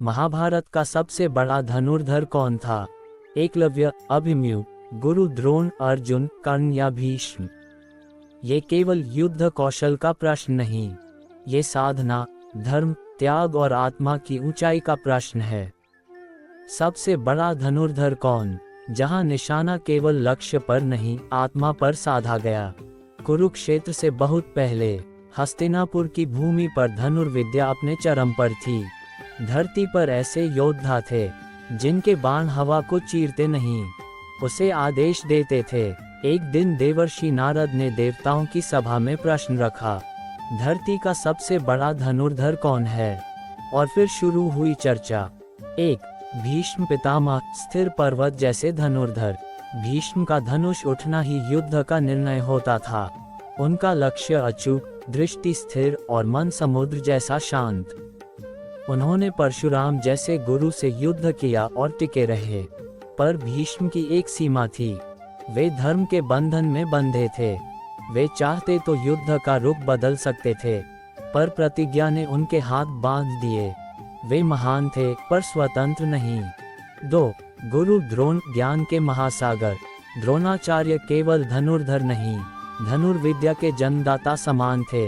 महाभारत का सबसे बड़ा धनुर्धर कौन था? एकलव्य, अभिमन्यु, गुरु द्रोण, अर्जुन, कर्ण या भीष्म? ये केवल युद्ध कौशल का प्रश्न नहीं, ये साधना, धर्म, त्याग और आत्मा की ऊंचाई का प्रश्न है। सबसे बड़ा धनुर्धर कौन, जहां निशाना केवल लक्ष्य पर नहीं, आत्मा पर साधा गया? कुरुक्षेत्र से बहुत पहले हस्तिनापुर की भूमि पर धनुर्विद्या अपने चरम पर थी। धरती पर ऐसे योद्धा थे जिनके बाण हवा को चीरते नहीं, उसे आदेश देते थे। एक दिन देवर्षि नारद ने देवताओं की सभा में प्रश्न रखा, धरती का सबसे बड़ा धनुर्धर कौन है? और फिर शुरू हुई चर्चा। 1. भीष्म पितामह, स्थिर पर्वत जैसे धनुर्धर। भीष्म का धनुष उठना ही युद्ध का निर्णय होता था। उनका लक्ष्य अचूक, दृष्टि स्थिर और मन समुद्र जैसा शांत। उन्होंने परशुराम जैसे गुरु से युद्ध किया और टिके रहे। पर भीष्म की एक सीमा थी, वे धर्म के बंधन में बंधे थे। वे चाहते तो युद्ध का रुख बदल सकते थे, पर प्रतिज्ञा ने उनके हाथ बांध दिए। वे महान थे पर स्वतंत्र नहीं। 2. गुरु द्रोण, ज्ञान के महासागर। द्रोणाचार्य केवल धनुर्धर नहीं, धनुर्विद्या के जन्मदाता समान थे।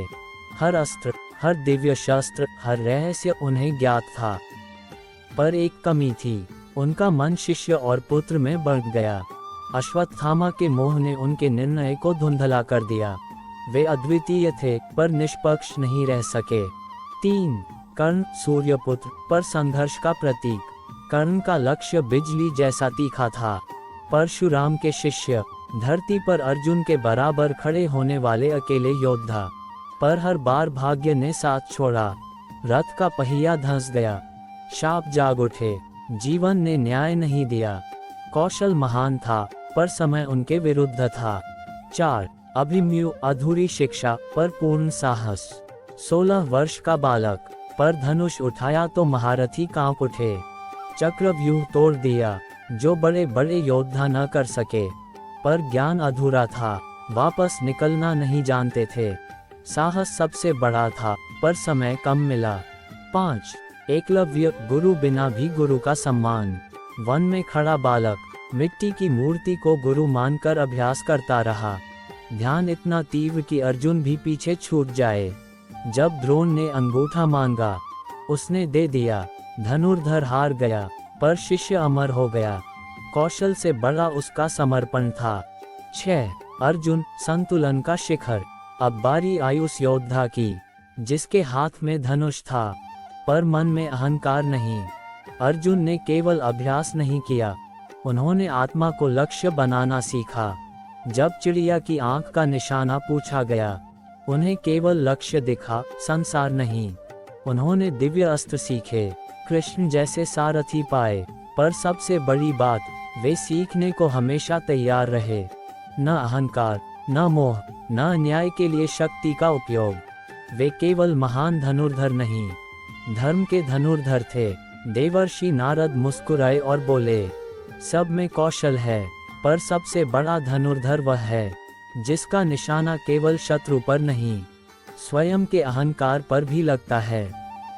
हर अस्त्र, हर दिव्य शस्त्र, हर रहस्य उन्हें ज्ञात था। पर एक कमी थी, उनका मन शिष्य और पुत्र में बढ़ गया। अश्वत्थामा के मोह ने उनके निर्णय को धुंधला कर दिया। वे अद्वितीय थे पर निष्पक्ष नहीं रह सके। 3. कर्ण, सूर्यपुत्र, पर संघर्ष का प्रतीक। कर्ण का लक्ष्य बिजली जैसा तीखा था। परशुराम के शिष्य, धरती पर अर्जुन के बराबर खड़े होने वाले अकेले योद्धा। पर हर बार भाग्य ने साथ छोड़ा। रथ का पहिया धंस गया, शाप जाग उठे, जीवन ने न्याय नहीं दिया। कौशल महान था पर समय उनके विरुद्ध था। 4. अभिमन्यु, अधूरी शिक्षा पर पूर्ण साहस। 16 वर्ष का बालक, पर धनुष उठाया तो महारथी कांप उठे। चक्रव्यूह तोड़ दिया जो बड़े बड़े योद्धा न कर सके। पर ज्ञान अधूरा था, वापस निकलना नहीं जानते थे। साहस सबसे बड़ा था पर समय कम मिला। 5. एकलव्य, गुरु बिना भी गुरु का सम्मान। वन में खड़ा बालक, मिट्टी की मूर्ति को गुरु मानकर अभ्यास करता रहा। ध्यान इतना तीव्र कि अर्जुन भी पीछे छूट जाए। जब द्रोण ने अंगूठा मांगा, उसने दे दिया। धनुर्धर हार गया पर शिष्य अमर हो गया। कौशल से बड़ा उसका समर्पण था। 6. अर्जुन, संतुलन का शिखर। अब बारी आई उस योद्धा की, जिसके हाथ में धनुष था पर मन में अहंकार नहीं। अर्जुन ने केवल अभ्यास नहीं किया, उन्होंने आत्मा को लक्ष्य बनाना सीखा। जब चिड़िया की आंख का निशाना पूछा गया, उन्हें केवल लक्ष्य दिखा, संसार नहीं। उन्होंने दिव्य अस्त्र सीखे, कृष्ण जैसे सारथी पाए। पर सबसे बड़ी बात, वे सीखने को हमेशा तैयार रहे। न अहंकार, न मोह, न अन्याय के लिए शक्ति का उपयोग। वे केवल महान धनुर्धर नहीं, धर्म के धनुर्धर थे। देवर्षि नारद मुस्कुराए और बोले, सब में कौशल है, पर सबसे बड़ा धनुर्धर वह है जिसका निशाना केवल शत्रु पर नहीं, स्वयं के अहंकार पर भी लगता है।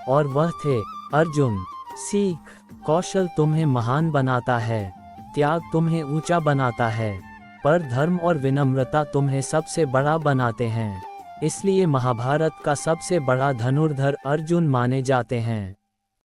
और वह थे अर्जुन। सीख, कौशल तुम्हें महान बनाता है, त्याग तुम्हें ऊंचा बनाता है, पर धर्म और विनम्रता तुम्हें सबसे बड़ा बनाते हैं। इसलिए महाभारत का सबसे बड़ा धनुर्धर अर्जुन माने जाते हैं।